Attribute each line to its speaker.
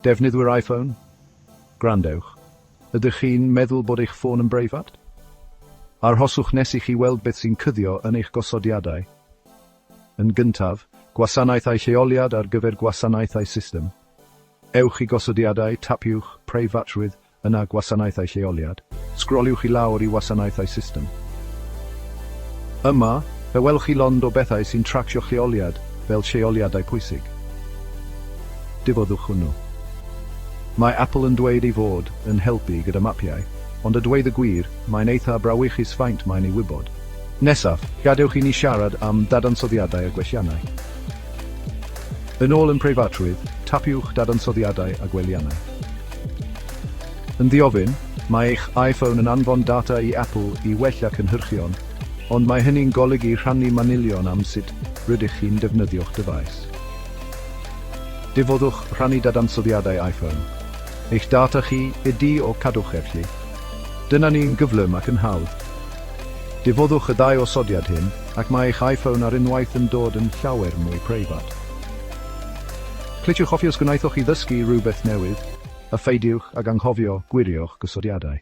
Speaker 1: Defnyddwyr iPhone? Gwrandewch. Ydych chi'n meddwl bod eich ffôn yn breifat? Arhoswch nes i chi weld beth sy'n cyddio yn eich gosodiadau. Yn gyntaf, gwasanaethau lleoliad ar gyfer gwasanaethau system. Ewch i gosodiadau, tapiwch Preifatrwydd yna gwasanaethau lleoliad. Sgroliwch i lawr i wasanaethau system. Yma, fe welwch chi lond o bethau sy'n tractio lleoliad fel lleoliadau pwysig. Diffoddwch hwnnw. Mae Apple yn dweud ei fod yn helpu gyda mapiau, ond y dweud y gwir, mae'n eitha brawychus faint mae'n ei wybod. Nesaf, gadewch i ni siarad am dadansoddiadau a gwelliannau. Yn ôl yn Preifatrwydd, tapiwch dadansoddiadau a gwelliannau. Yn ddiofyn, mae eich iPhone yn anfon data i Apple i wella cynhyrchion, ond mae hynny'n golygu rhannu manilion am sut rydych chi'n defnyddio'ch dyfais. Diffoddwch rhannu dadansoddiadau iPhone. Eich data chi ydi o cadwch erllu. Dyna ni'n gyflym ac yn hawdd. Diffoddwch y ddau osodiad hyn, ac mae eich iPhone ar unwaith yn dod yn llawer mwy preifat. Cliciwch offi os gwnaethoch chi ddysgu rhywbeth newydd, a pheidiwch ag anghofio gwirio'ch gosodiadau.